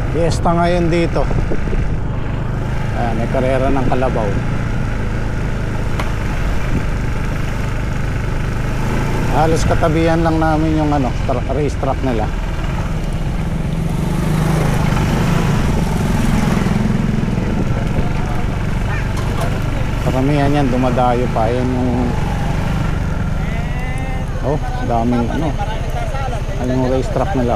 Fiesta ngayon dito. Ayan, may karera ng kalabaw. Halos katabihan lang namin yung ano, race track nila. Karamihan yan, dumadayo pa. Yan yung daming ano, yung race track nila.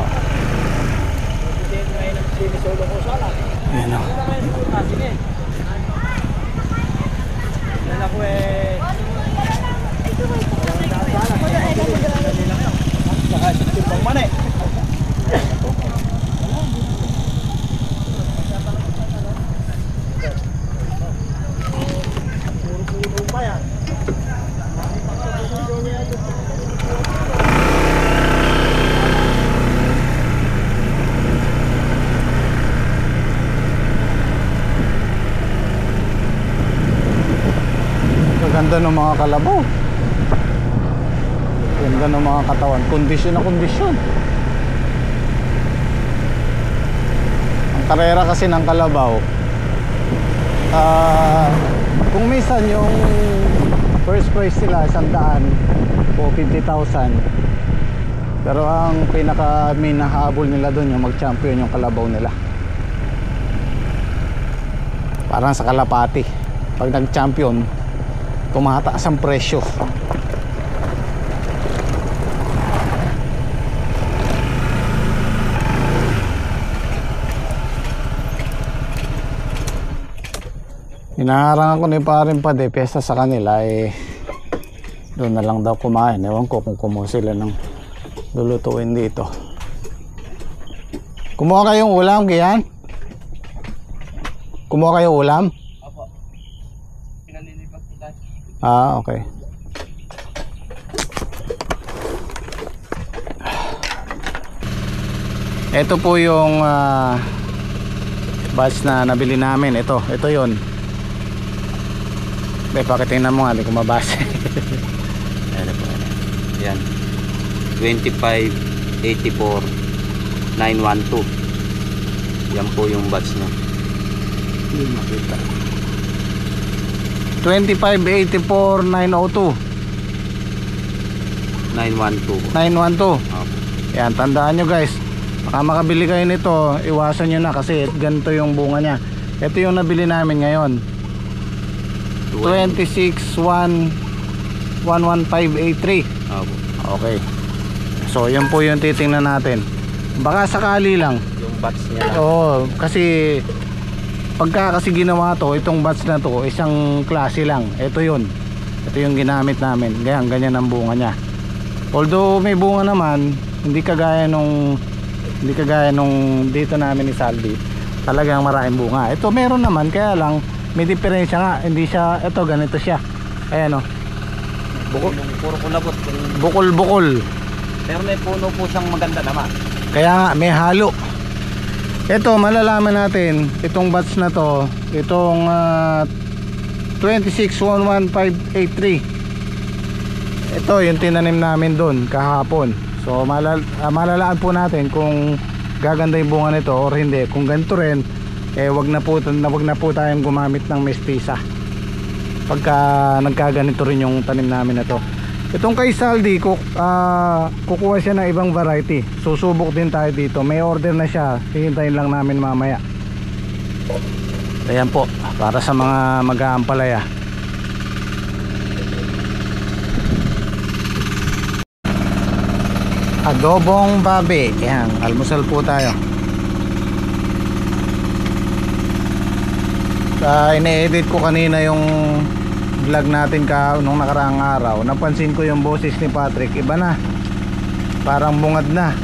Ayan o. Ganda ng mga kalabaw. Ganda ng mga katawan. Kondisyon na kondisyon. Ang karera kasi ng kalabaw, kung minsan yung first prize sila 100 o 50,000, pero ang pinaka minahabol nila doon yung mag-champion yung kalabaw nila. Parang sa kalapati, pag nag-champion, tumataas ang presyo. Hinaharangan ko na yung parin pa de piyesta sa kanila, doon na lang daw kumain. Ewan ko kung kumuha sila ng lulutuin dito. Kumuha kayong ulam, Kian? Kumuha kayong ulam? Okay. Ito po yung batch na nabili namin. Ito yun. Pakitingnan mo nga, hindi ko mabasa. Ayan po. Yan 2584-912. Yan po yung batch nya. Hindi makita. 2584-902 912. 912. Okay. Yan, tandaan nyo guys, baka makabili kayo nito, iwasan nyo na kasi ganito yung bunga nya. Ito yung nabili namin ngayon, 26-1-11583. Okay. So yan po yung titingnan natin. Baka sakali lang yung batch nya lang. Oo, kasi pagka kasi ginawa to, itong batch na to, isang klase lang. Ito yun. Ito yung ginamit namin. Ganyan ang bunga nya. Although may bunga naman, hindi kagaya nung dito namin ni Saldi. Talagang maraming bunga. Ito meron naman, kaya lang may diferensya nga. Hindi siya, ito ganito siya. Ayan o. Puro kulabot. Bukol-bukol. Pero may puno po siyang maganda naman. Kaya nga, may halo. Ito, malalaman natin, itong batch na to, itong 26-11583. Ito, yung tinanim namin doon kahapon. So, malalaan po natin kung gaganda yung bunga nito or hindi. Kung ganito rin, wag na po tayong gumamit ng mestiza pagka nagkaganito rin yung tanim namin na to. Itong kay Saldi, kukuha siya ng ibang variety. Susubok din tayo dito. May order na siya. Hihintayin lang namin mamaya. Ayan po, para sa mga mag-aampalaya. Adobong babi. Ayan, almusal po tayo. Ine-edit ko kanina yung vlog natin nung nakaraang araw. Napansin ko yung boses ni Patrick, iba na, parang bungad na.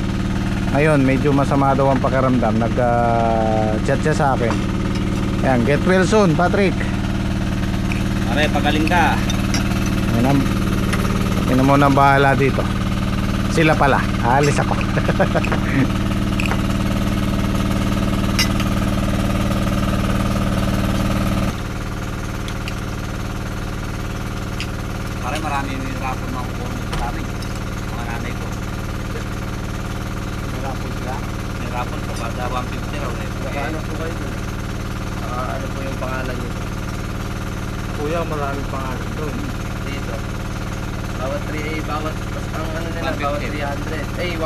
Ngayon medyo masama daw ang pakiramdam. Nag-chat siya sa akin. Ayan, get well soon Patrick. Pare, pagaling ka. Yun mo nang bahala dito. Sila pala, aalis ako. Marami nirapon mga kukunin sa amin. Mga nanay ko. Nirapon sila? Nirapon sa kada 150 raw. ano po kayo dun? Ano po yung pangalan niyo? Kuya, maraming pangalan doon. Dito. Bawat 3A, bawat, ang ano nila, 150. bawat 300.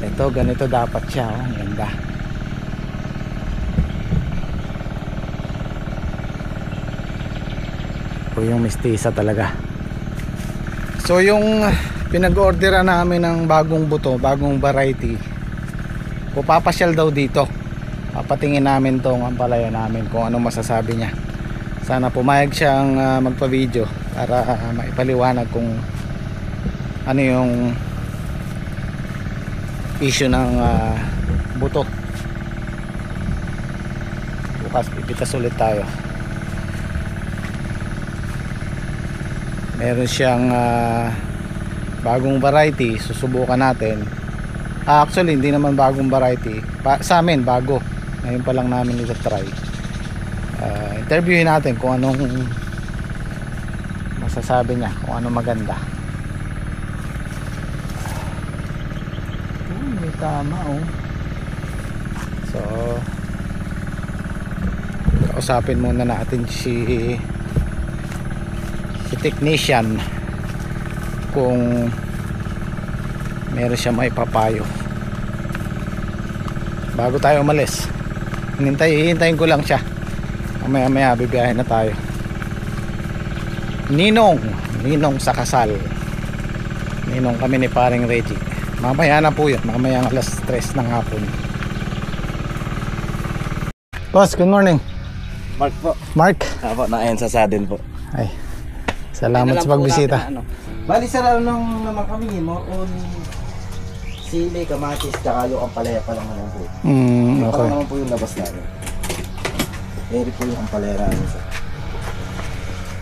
150. Ito, ganito dapat siya. Oh. Ang ganda. O yung mistisa talaga. So yung pinag-orderan namin ng bagong buto, bagong variety, pupapasyal daw dito. Papatingin namin tong ampalaya namin kung ano masasabi niya. Sana pumayag siyang magpa-video para maipaliwanag kung ano yung issue ng buto. Bukas pipitas ulit tayo. Meron siyang bagong variety, susubukan natin. Actually hindi naman bagong variety sa amin, bago. Ngayon pa lang namin ito try. Interviewin natin kung anong masasabi niya, kung ano maganda. May tama oh. So kausapin muna natin si technician kung meron siya may papayo bago tayo umalis. Hihintayin ko lang siya. Maya bibiyahin na tayo. Ninong sa kasal. Ninong kami ni paring Reggie. Mamaya na po yun, mamaya ang alas 3 ng hapon. Boss, good morning. Mark po. Mark. Apo, na-ayon sa sadin po. Ay, salamat sa pagbisita. Bali sir, anong naman kami more on sili, kamatis, tsaka yung ampalaya pa lang naman po. Yung pa Okay. lang naman po yung labas namin. Eri po yung ampalaya namin sir.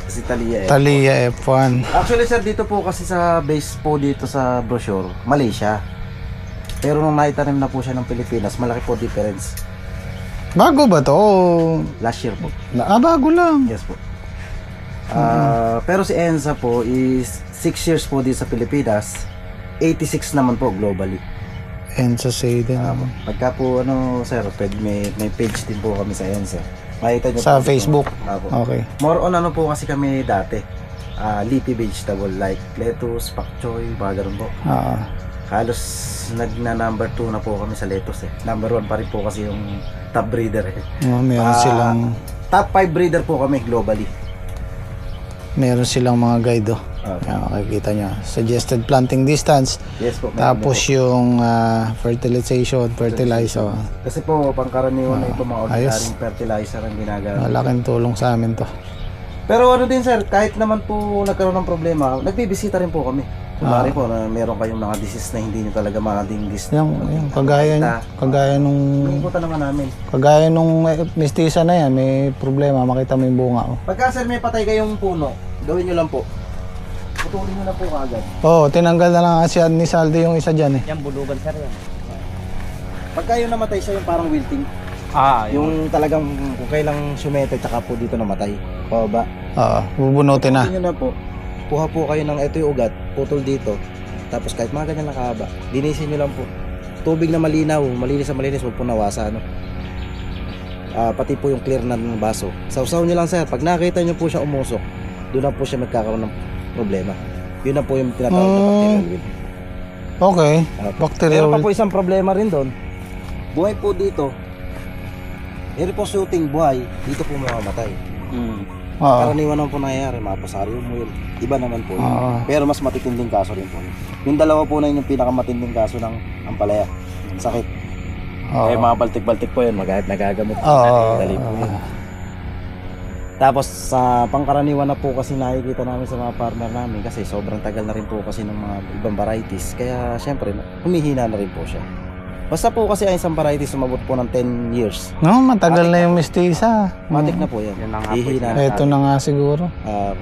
Kasi Thalia eh. Thalia F1. Actually sir, dito po kasi sa base po dito sa brochure, Malaysia. Pero nung naitanim na po siya ng Pilipinas, malaki po difference. Bago ba to? Last year po. Bago lang. Yes po. Pero si Enza po is 6 years po dito sa Pilipinas, 86 naman po globally. Ensa Sayden. Pagka po ano sir, may page din po kami sa Enza. Makita nyo Sa po Facebook. Apo. Okay. More on ano po kasi kami dati, leafy vegetable like lettuce, pak choy, mga ganun po. Halos number 2 na po kami sa lettuce eh. Number 1 pa rin po kasi yung top breeder eh. Meron silang Top 5 breeder po kami globally. mga guide oh. Okay. Yan, makikita nyo. Suggested planting distance. Yes po. Tapos yung fertilizer. Kasi po pangkaraniwan na ito mga ayos. ordinaryong fertilizer ang ginagamit. Malaking tulong sa amin to. Pero ano din sir, kahit naman po nagkaroon ng problema, nagbibisita rin po kami. Kumari po na meron kayong mga disease na hindi nyo talaga makadingis. Yung kagaya nung Pupunta naman namin. kagaya nung mistisa na yan, may problema, makita mo yung bunga oh. Pagka sir may patay kayong puno, gawin nyo lang po. Putulin nyo na po kaagad. Oo, tinanggal na lang kasi ni Saldi yung isa dyan eh. Yan, bulugan sir yan. Pagka yung namatay siya yung parang wilting. Yung talagang kung kailang sumete tsaka po dito namatay. Pababa. Oo, bubunutin na. Putulin nyo na po. Kuha po kayo ng ito yung ugat, putol dito. Tapos kahit mga ganyan nakahaba, linisin nyo lang po. Tubig na malinaw, malinis na malinis, huwag po nawasa. Pati po yung clear na ng baso. Sausaw nyo lang sir, pag nakita nyo po siya umusok, doon na po siya magkakaroon ng problema. Yun na po yung tinatawag na bacterial wilt. Okay, bacterial Meron pa wilt. po isang problema rin doon. Buhay po dito. Meron po shooting buhay, dito po mamamatay. Oo. Karaniwan naman po nangyayari, mapasarium mo yun. Iba naman po yun. Oo. Pero mas matitinding kaso rin po yun. Yung dalawa po na yun yung pinakamatinding kaso ng ampalaya. Sakit. Oo. Eh mga baltik-baltik po yun, nagagamot po. Oo. Dali po yun. Tapos sa pangkaraniwan na po kasi nakikita namin sa mga farmer namin kasi sobrang tagal na rin po kasi ng mga ibang varieties. Kaya syempre, humihina na rin po siya. Basta po kasi ang isang variety sumabot po ng 10 years. No, matagal na yung mistisa. Matik na po yan. Yan ang hapon. Hihina na. Ito na nga siguro.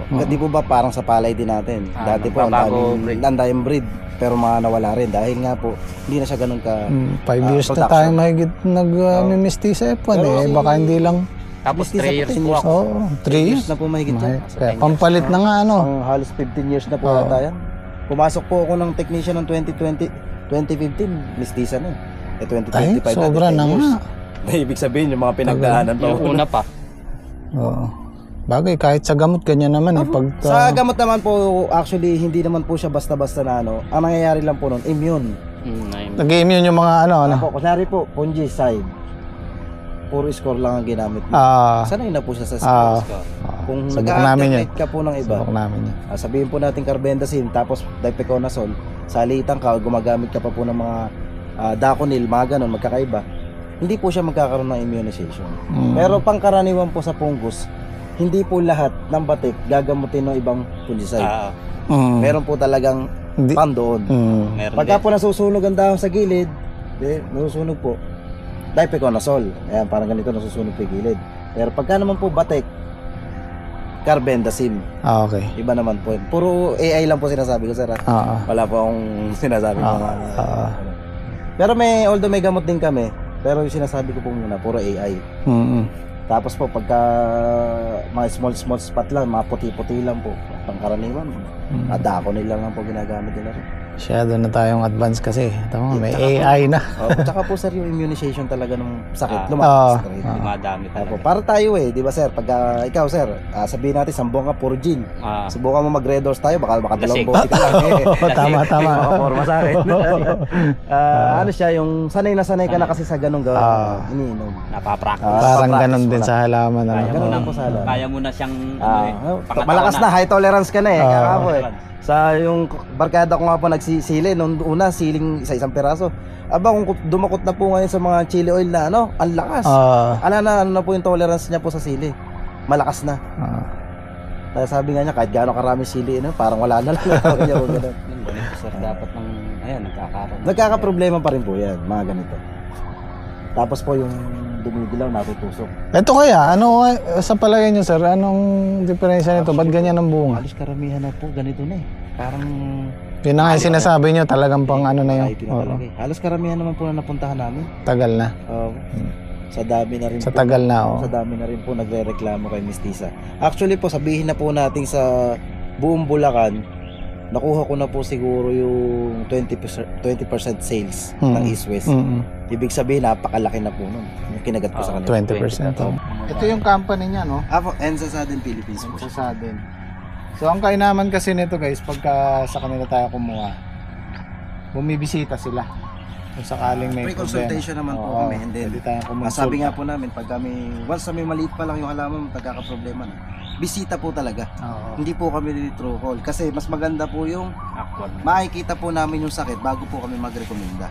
Di po ba parang sa palay din natin? Dati po ang magbabago breed. daming breed pero mga nawala rin dahil nga po hindi na siya ganun ka 5 years na production. tayo mahigit nag-mistisa F1 Pero eh. si- Baka hindi lang. Tapos Mistisa 3 years po, po ako. Oo, 3 years. na po mahigit yan. Kaya pampalit na nga ano. Halos 15 years na po Oo. ata yan. Pumasok po ako ng technician ng 2015, mistisa na. Ay, 2025 sobra na years. nga. Ibig sabihin, yung mga pinagdaanan pa. Yung una pa. Oo. Bagay, kahit sa gamot, ganyan naman eh. Pag, Sa gamot naman po, actually, hindi naman po siya basta-basta na ano. Ang nangyayari lang po nun, immune. nag-immune yung mga ano. Po, kunyari po, fungicide. Puro score lang ang ginamit mo. Sanay na po siya sa score. Kung subok namin nag-a-activate ka po ng iba, Subok namin yun. sabihin po natin carbendazim, tapos difeconazole, salitan ka, gumagamit ka pa po ng mga daconil, mga ganun, magkakaiba. Hindi po siya magkakaroon ng immunization. Pero pangkaraniwan po sa fungus, hindi po lahat ng batik gagamutin ng ibang fungicide. Meron po talagang pan doon. Meron Pagka din. po nasusunog ang dahon sa gilid, nasusunog po, difeconazole. Ayan, parang ganito nasusunog sa gilid. Pero pagka naman po batik, carbendazim. Okay. Iba naman po. Puro AI lang po sinasabi ko, sir. Wala po akong sinasabi mga pero although may gamot din kami, pero yung sinasabi ko po muna, puro AI. Tapos po, pagka mga small spot lang, mga puti-puti lang po, pangkaraniwan, dako nila lang po ginagamit nila rin. Masyado na tayong advance kasi. Tama, may AI na. Tsaka po, sir, yung immunization talaga ng sakit, lumakas. Dumadami talaga. Para tayo di ba, sir? Pagka ikaw, sir, sabihin natin, sambong ka, puro gin. Subukan mo mag-red doors tayo, baka dalawang bote ka lang. Tama. Makaporma sa akin. Ano siya, yung sanay na sanay ka na kasi sa ganong gawin. Iniinom. Napapractice. Parang ganun din sa halaman. Ganun lang po sa halaman. Kaya mo na siyang Malakas na, high tolerance ka na eh. Kaya po sa yung barkada ko nga po nagsisili nung una siling isang peraso. Aba kung dumakot na po ngayon sa mga chili oil na ang lakas. Ano na po yung tolerance niya po sa sili. Malakas na. Kaya sabi nga niya kahit gaano karami sili parang wala na lang. ganito sir, dapat ng nagkakaroon. Nagkakaproblema pa rin po yan, mga ganito. Tapos po yung dumidilaw, natutusok. Ito kaya, sa palagay niyo sir, anong diferensya nito? Ba't ganyan ang bunga? Halos karamihan na po, ganito na eh. Parang Yun na nga yung sinasabi niyo, talagang pang ano na yun. Halos karamihan naman po na napuntahan namin. Tagal na. Sa dami na rin Sa tagal na, Sa dami na rin po nagre-reklamo kay Miss Tisa. Actually po, sabihin na po natin sa buong Bulacan, nakuha ko na po siguro yung 20% sales ng East West. Ibig sabihin, napakalaki na po nun. Yung kinagat ko sa kanila. 20%. Ito yung company niya, no? Enza Sudden Philippines po. Sa Sudden. So, ang kainaman kasi nito guys, pagka sa kanila tayo kumuha, bumibisita sila. Kung sakaling may Pre-consultation naman po kami. And then, sabi nga po namin, pag kami, once na may maliit pa lang yung halaman, nagkakaproblema na. Bisita po talaga. Hindi po kami true call. Kasi mas maganda po yung makikita po namin yung sakit bago po kami magrekomenda.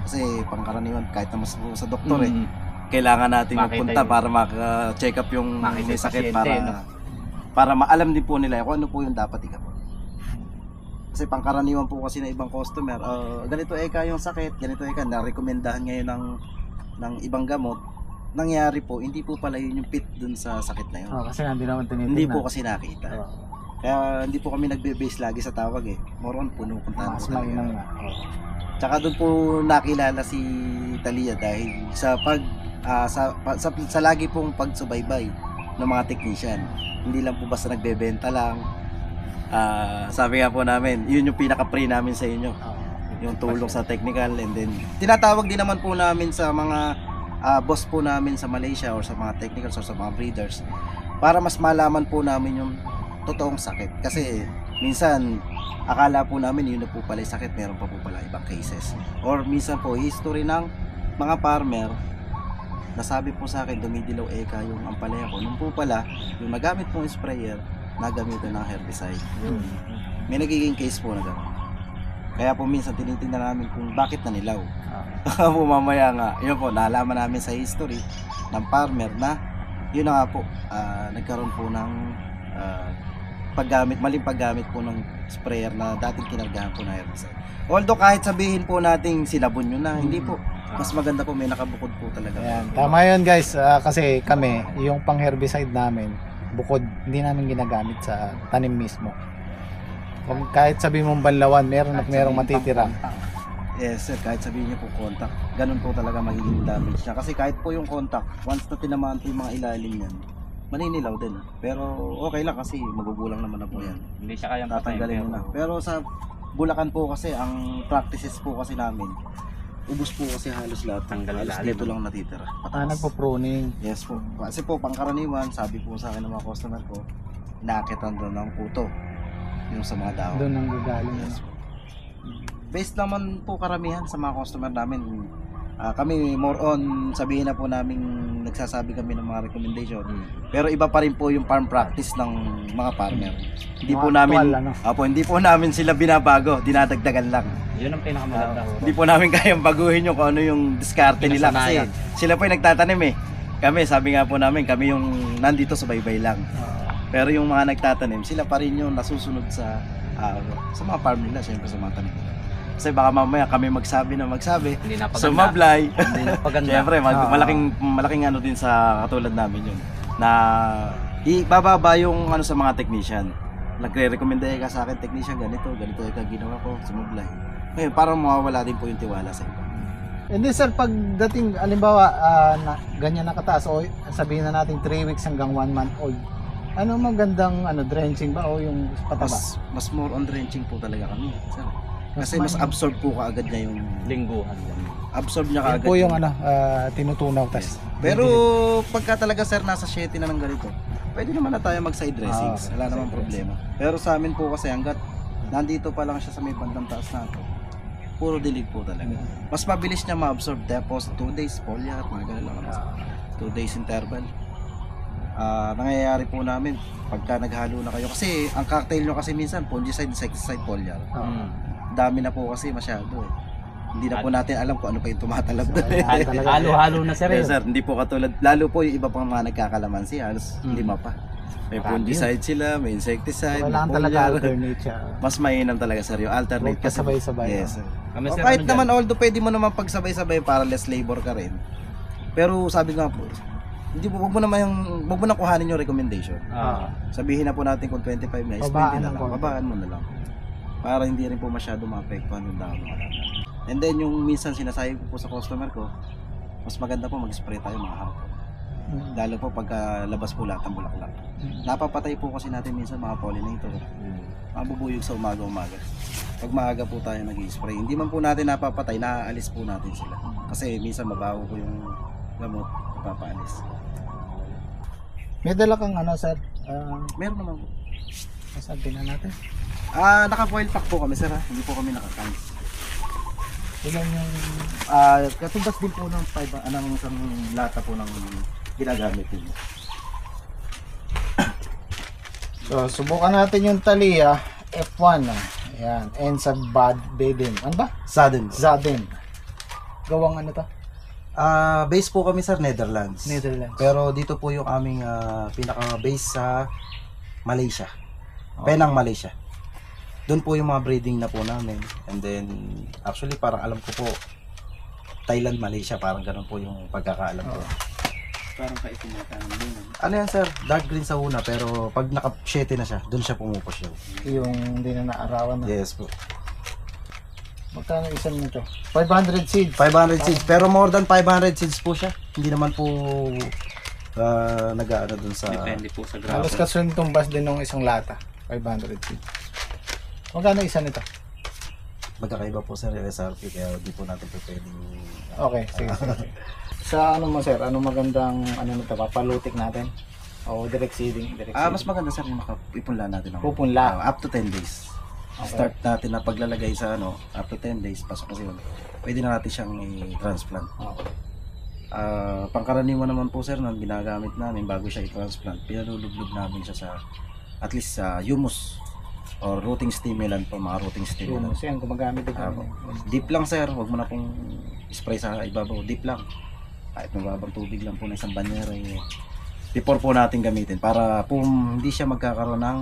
Kasi pangkaraniwan, kahit naman sa doktor kailangan natin magpunta para maka-check up yung may sakit para maalam din po nila kung ano po yung dapat igamot. Kasi pangkaraniwan po kasi ng ibang customer, ganito yung sakit, ganito na-rekomendahan ngayon ng ibang gamot. Nangyari po, hindi po pala yun yung fit dun sa sakit na yun. Kasi hindi naman tinitignan. Hindi po kasi nakita. Kaya hindi po kami nagbe-base lagi sa tawag More on punupuntahan po talaga. Tsaka doon po nakilala si Talia dahil sa sa lagi pong pagsubaybay ng mga technician. Hindi lang po basta nagbebenta lang. Sabi nga po namin, yun yung pinaka-pre namin sa inyo. Yung tulong sa technical, and then tinatawag din naman po namin sa mga boss po namin sa Malaysia or sa mga technicals or sa mga breeders para mas malaman po namin yung totoong sakit. Kasi minsan akala po namin yun na po pala yung sakit, meron pa po pala ibang cases. Or minsan po history ng mga farmer nasabi po sa akin dumidilaw yung ampalaya ko. Nung po pala yung nagamit pong sprayer nagamitan ng herbicide. May nagiging case po na gano'n. Kaya po minsan tinitingnan namin kung bakit nanilaw. Po mamaya nga, yun po, nalaman namin sa history ng farmer na yun na nga po, nagkaroon po ng maling paggamit po ng sprayer na dating kinargahan po na herbicide. Although kahit sabihin po nating sinabon yun na, hindi po. Mas maganda po, may nakabukod po talaga. Ayan. Tama yun guys, kasi kami, yung pang herbicide namin, bukod, hindi namin ginagamit sa tanim mismo. Kung kahit sabihin mong banlawan, merong matitira. Yes sir, kahit sabihin niyo po contact, ganun po talaga magiging damage niya. Kasi kahit po yung contact, once na tinamaan po yung mga ilalim yan, maninilaw din. Pero okay lang kasi magugulang naman na po yan. Hindi siya kayang tatanggalin mo na. Pero sa Bulacan po kasi, ang practices po kasi namin, ubos po kasi halos lahat. Tanggal Halos ilalim, dito lang natitira. nagpo-pruning. Yes po. Kasi po, pangkaraniwan, sabi po sa akin ng mga customer ko, inakitan doon ng puto. Yung sa mga dahon. Doon ang gagaling. Yes po. Based naman po karamihan sa mga customer namin. Kami more on sabihin na po namin nagsasabi kami ng mga recommendation. Pero iba pa rin po yung farm practice ng mga farmer. Hindi po namin hindi po namin sila binabago, dinadagdagan lang. Yun ang pinakamaganda. Hindi po namin kayang baguhin yung kung ano yung diskarte nila kasi sila po yung nagtatanim eh. Kami, sabi nga po namin, kami yung nandito sa baybay lang. Pero yung mga nagtatanim, sila pa rin yung nasusunod sa mga farm nila, syempre sa mga tanim nila. Kasi baka mamaya kami magsabi, Hindi na paganda. sumablay. Hindi na paganda. Syempre, malaking ano din sa katulad namin yun. Na ibababa yung ano sa mga technician. Nagre-recommend ka sa akin, technician, ganito ka ginawa ko, sumablay. Ngayon, parang mawawala din po yung tiwala sa iba. Hindi sir, pagdating, alimbawa, ganyan nakataas, o sabihin na natin 3 weeks hanggang 1 month old, ano magandang drenching ba o yung pataba? Mas more on drenching po talaga kami. Sir. Kasi mas absorb po kaagad niya yung Lingguhan. absorb niya Yan kaagad. po yung tinutunaw tas. Pero pagka talaga sir nasa 7 na ng ganito, pwede naman na tayo mag side dressings. Wala namang problema. Pero sa amin po kasi hanggat nandito pa lang siya sa may bandang taas na ito, puro dilig po talaga. Mas mabilis niya ma-absorb. Tapos 2 days foliar, mga ganun lang. 2 days interval. Nangyayari po namin pagka naghalo na kayo. Kasi ang cocktail nyo kasi minsan, fungicide, insecticide, foliar. Dami na po kasi masyado eh. Hindi na po natin alam kung ano pa yung tumatalab doon. Halo-halo na sir. Yes, sir, hindi po katulad, lalo po yung iba pang mga nagkakalamansi, halos 5 pa. May fungicide sila, may insecticide, Kailangan may talaga foliar. alternate siya. Mas mainam talaga sir, yung alternate Huwag kasabay-sabay. Yes, sir. Kami O, sir, kahit ano naman, although pwede mo naman pagsabay-sabay para less labor ka rin. Pero sabi nga po, hindi po, wag mo na kuhanin yung recommendation. Sabihin na po natin kung 25 na, is 20 na lang, babaan mo na lang. Para hindi rin po masyado maapektuhan yung dahon. And then yung minsan sinasabi ko po sa customer ko, mas maganda po mag-spray tayo mga hapon. Lalo po pagka labas po lahat ng bulaklak. Napapatay po kasi natin minsan mga pollinator. Mabubuyog sa umaga-umaga. Pag maaga po tayo nag-i-spray, hindi man po natin napapatay, naaalis po natin sila. Kasi minsan mabaho po yung gamot, napapaalis. May dala kang sir? Meron naman po. Sabi na natin. Naka-foil pack po kami sir ha. Hindi po kami naka-can. Ilan yung... Katumbas din po ng isang lata po ng ginagamit din. So, subukan natin yung Thalia F1. Ayan. And sa Baden. Ano ba? Sudden. Zaden. Gawang ano to? Base po kami sa Netherlands. Pero dito po yung aming pinaka-base sa Malaysia. Penang, Malaysia. Doon po yung mga breeding na po namin. And then, actually parang alam ko po, Thailand, Malaysia, parang ganun po yung pagkakaalam ko. Parang kaitin na tayo din. Ano yan sir? Dark green sa una, pero pag naka-shete na siya, doon siya pumupos yun. Yung hindi na naarawan na. Yes po. Magkano isang nito? 500 seeds. 500 seeds, pero more than 500 seeds po siya. Hindi naman po nag-aano dun sa... Depende po sa Halos graph. kasun tumbas din ng isang lata. 500 seeds. Magkano isa nito? Magkakaiba po sir yung SRP, kaya di po natin po pwedeng... Okay, sige. Sa ano mo sir, ano magandang nito, papalutik natin? O direct seeding? Mas maganda sir yung makapipunla natin ako. Pupunla. Up to 10 days. Okay. Start natin na paglalagay sa up to 10 days, pasok kasi pwede na natin siyang i-transplant. Okay. Pangkaraniwan naman po sir na ginagamit namin bago siya i-transplant, pinalulublog namin siya sa at least sa humus or rooting stimulant po, mga rooting stimulant. So yan, gumagamit din kami. Deep lang sir, huwag mo na pong spray sa ibabaw, deep lang. Kahit mababang tubig lang po na isang banyera before po natin gamitin para po hindi siya magkakaroon ng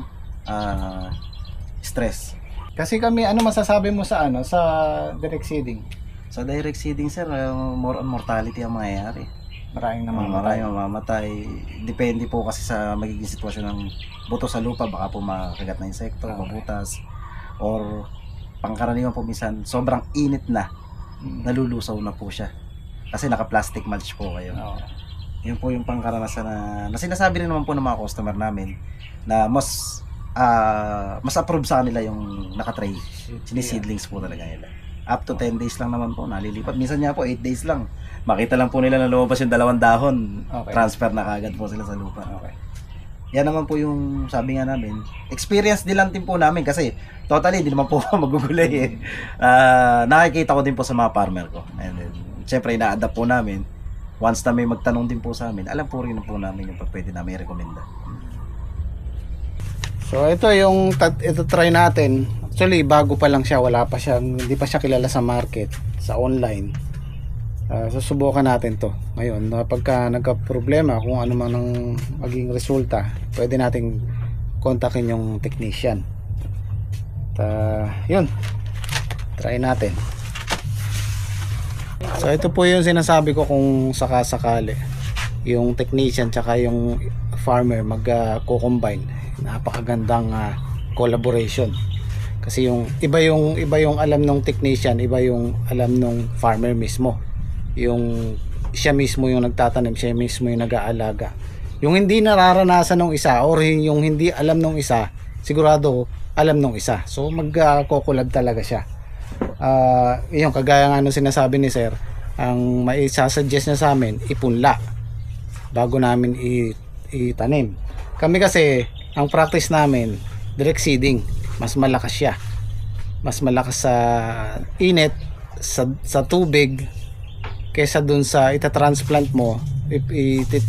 stress. Kasi kami, ano masasabi mo sa sa direct seeding? Sa direct seeding sir, more on mortality ang mangyayari. Maraming Maraming mamamatay. Depende po kasi sa magiging sitwasyon ng buto sa lupa, baka po makagat na insekto, mabutas, or pangkaraniwan po minsan sobrang init na, nalulusaw na po siya kasi naka-plastic mulch po kayo. Yun po yung pangkaranasan na sinasabi rin naman po ng mga customer namin na mas approve sa kanila yung naka-tray. Siniseedlings po talaga nila. Up to 10 days lang naman po nalilipat. Minsan nga po 8 days lang. Makita lang po nila na lumabas yung 2 dahon. Okay. Transfer na kagad po sila sa lupa. Okay. Yan naman po yung sabi nga namin. Experience din lang din po namin kasi totally hindi naman po ako magugulay eh. Nakikita ko din po sa mga farmer ko. And then, syempre ina-adapt po namin. Once na may magtanong din po sa amin, alam po rin po namin yung pwede namin i-recommenda. So ito yung ito try natin. Actually bago pa lang siya, wala pa siya, hindi pa siya kilala sa market, sa online. Susubukan natin to. Ngayon, pagka nagka-problema kung ano man ang maging resulta, pwede nating kontakin yung technician. Yun. Try natin. So ito po yung sinasabi ko kung sakasakali yung technician tsaka yung farmer mag-co-combine. Napakagandang collaboration. Kasi yung iba yung alam ng technician, iba yung alam ng farmer mismo. Yung siya mismo yung nagtatanim, siya mismo yung nag-aalaga. Yung hindi nararanasan ng isa or yung hindi alam ng isa, sigurado alam ng isa. So mag-co-collab talaga siya. Yung kagaya nga nung sinasabi ni sir, ang maisasuggest niya sa amin, ipunla bago namin itanim. Kami kasi ang practice namin direct seeding, mas malakas siya, mas malakas sa init, sa tubig kaysa dun sa itatransplant mo,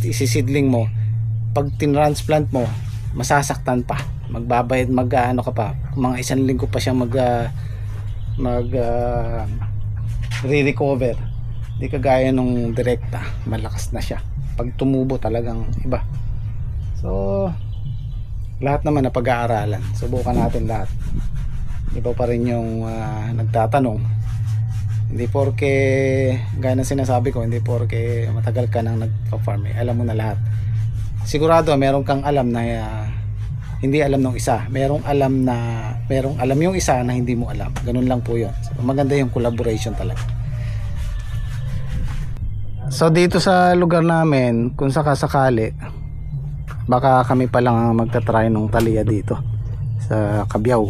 isisidling mo. Pag tinransplant mo, masasaktan pa, magbabayad, ano ka pa, mga 1 linggo pa siya re-recover. Di kagaya nung direkta, malakas na siya. Pag tumubo talagang iba. So lahat naman na pag-aaralan, subukan natin lahat. Iba pa rin yung nagtatanong. Hindi porke gaya ng sinasabi ko, hindi porke matagal ka nang nagpa-farm, alam mo na lahat. Sigurado meron kang alam na hindi alam ng isa, merong alam yung isa na hindi mo alam. Ganun lang po yun. So, maganda yung collaboration talaga. So dito sa lugar namin, kung sakasakali, baka kami pa lang ang magta-try ng Thalia dito sa Cabiao.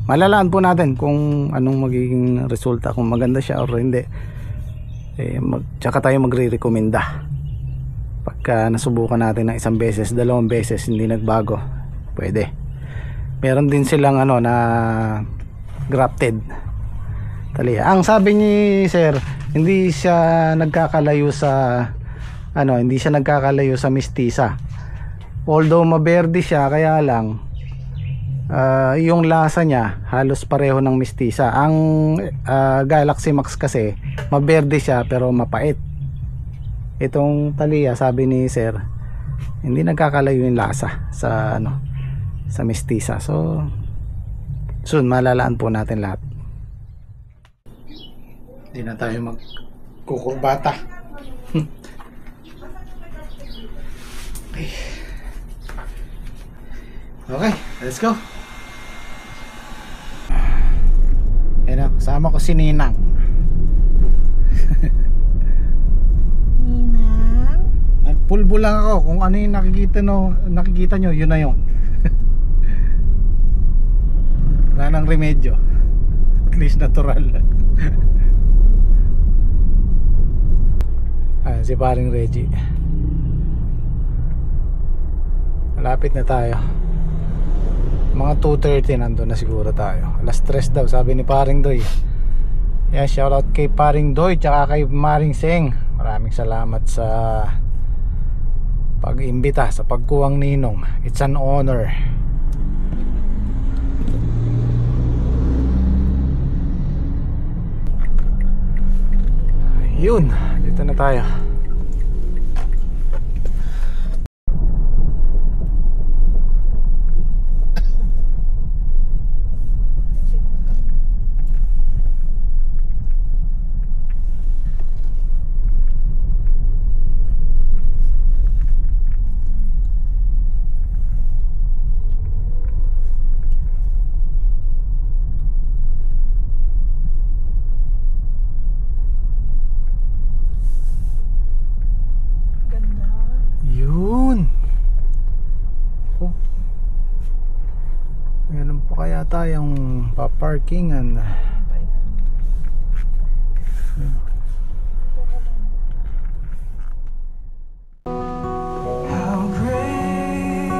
Malalaan po natin kung anong magiging resulta, kung maganda siya or hindi. Tsaka tayo magre-recommenda. Pagka nasubukan natin ng 1 beses, 2 beses hindi nagbago, pwede. Meron din silang na grafted Thalia. Ang sabi ni sir, hindi siya nagkakalayo sa mistisa. Although maberde siya, kaya lang yung lasa niya halos pareho ng mistisa. Ang Galaxy Max kasi maberde siya pero mapait. Itong Thalia, sabi ni sir, hindi nagkakalayo yung lasa sa mistisa. So soon malalaan po natin lahat. Hindi na tayo magkukurbata. Okay, let's go. Ayan, kasama ko si Ninang. Ninang? Nagpulbo lang ako kung ano yung nakikita nyo, yun na yun. Wala nang remedyo. At least natural. Si paring Reggie. Malapit na tayo. Mga 2:30 nandun na siguro tayo. Alas 3 daw sabi ni paring Doy. Yeah, shoutout kay paring Doy tsaka kay Maring Seng. Maraming salamat sa pag-imbita, sa pagkuwang ninong. It's an honor. Yun, dito na tayo. tayong paparkingan. How great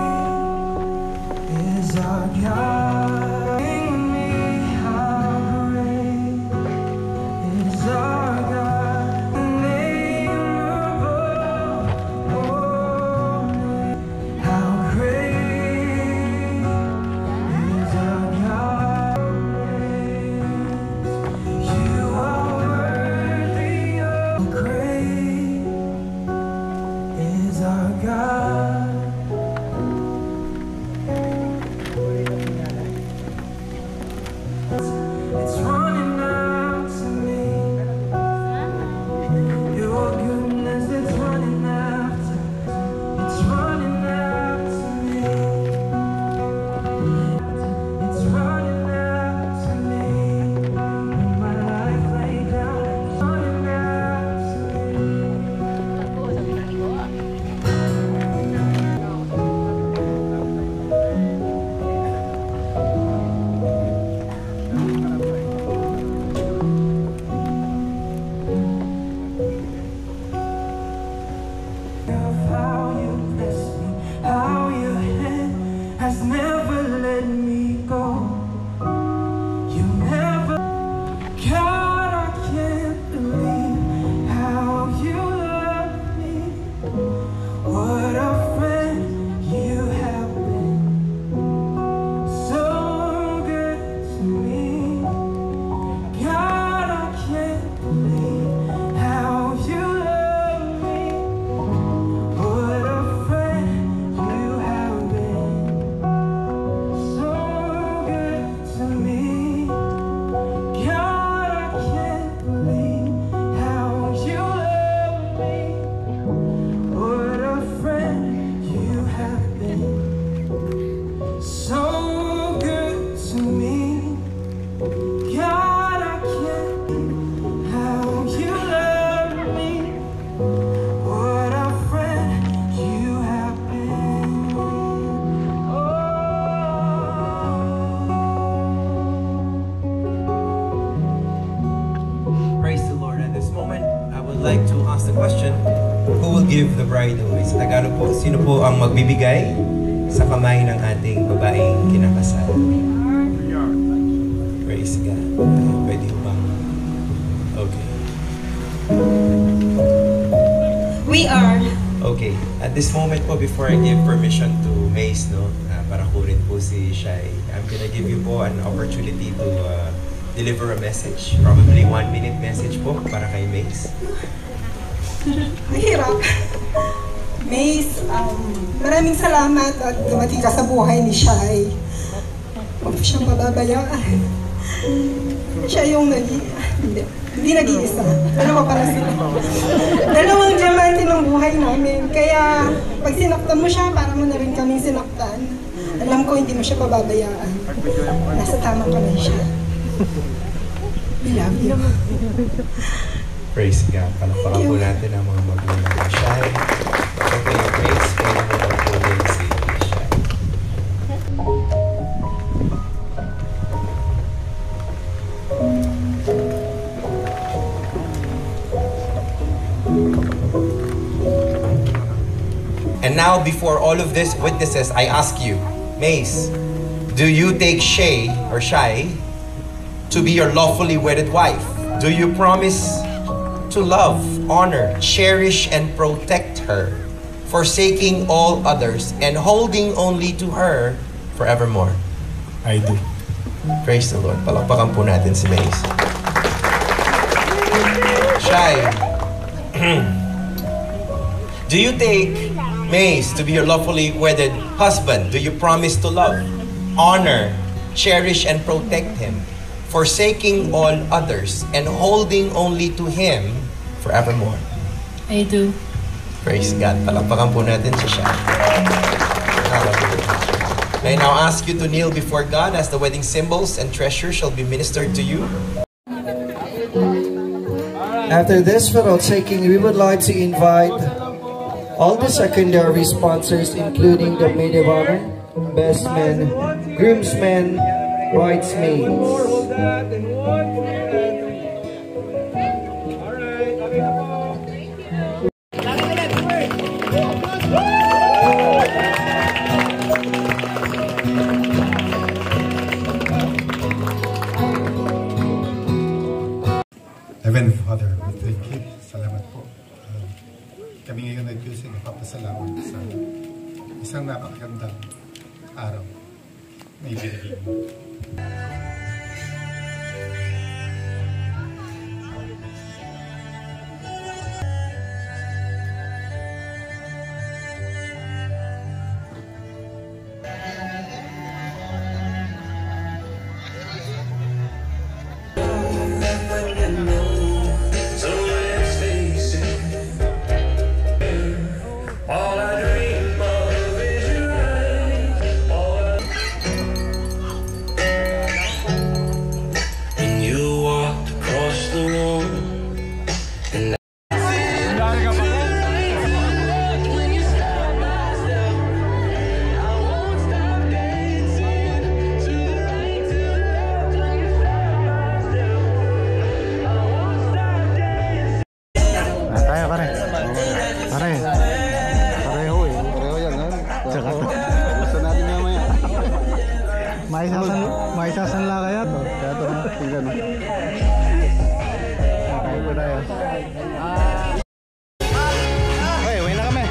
is our God in me? How great is our God? The name above all names. How great is our God? You are worthy of great is our God. It's running out to me. Your goodness, it's running after. It's running out to me. It's running out to me. When my life laid down, it's running out to of how you bless me, how your hand has never let me go. You never, God, I can't believe how you love me. What a friend you have been, so good to me. God, I can't believe how you love me. What a friend you have been, so good to me. God, I can't believe how you love me. What a friend you have been, so good to me. God, I can't believe how you love me. What a friend you have been. Oh. Praise the Lord. At this moment, I would like to ask the question, who will give the bride away? Sa Tagalog po, sino po ang magbibigay sa kamay ng ating babaeng kinakasal? Praise God. Pwede ko bang? Okay. We are. Okay. At this moment po, before I give permission to Mace, no, para kunin po si Shai, I'm gonna give you po an opportunity to deliver a message. Probably 1-minute message po para kay Mace. Mahirap. Mace, maraming salamat at dumating ka sa buhay ni Shai. Huwag siyang mababayaan. Siya yung hindi nag-iisa. Dalawa pala sila. Dalawang diamante ng buhay namin. Kaya pag sinaktan mo siya, para mo na rin kaming sinaktan. Alam ko hindi mo siya pababayaan. Nasa tamang kamay siya. We love you. Praise God. Palakpakan po natin ang mga magulang ni Shai. Okay, Mace, pwede mo bang kunin si Shai? And now, before all of these witnesses, I ask you, Mace, do you take Shai to be your lawfully wedded wife? Do you promise to love, honor, cherish, and protect her, forsaking all others and holding only to her forevermore? I do. Praise the Lord. Palakpakan po natin si Mace. Shai, do you take Mace to be your lawfully wedded husband? Do you promise to love, honor, cherish, and protect him, forsaking all others and holding only to him forevermore? I do. Praise God. Palakpakan po natin si Shai. Hallelujah. May I now ask you to kneel before God as the wedding symbols and treasures shall be ministered to you. After this photo taking, we would like to invite all the secondary sponsors, including the maid of honor, best men, groomsmen, bridesmaids. Heavenly Father, we thank you. Salamat po. Kami ngayon ay Diyos ay napapasalamat sa isang napakagandang araw na ibinigay mo. Tayo pare. Pareho eh. Pareho yan, ha? Tsaka to. Gusto natin mamaya. Maisasanla kaya to. Kaya to na. Tingnan. Okay, ito tayo. Okay, uwi na kami.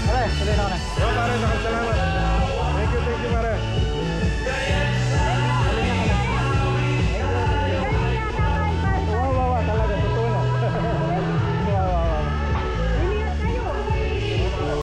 Pare, tuloy na kami. Pare, salamat.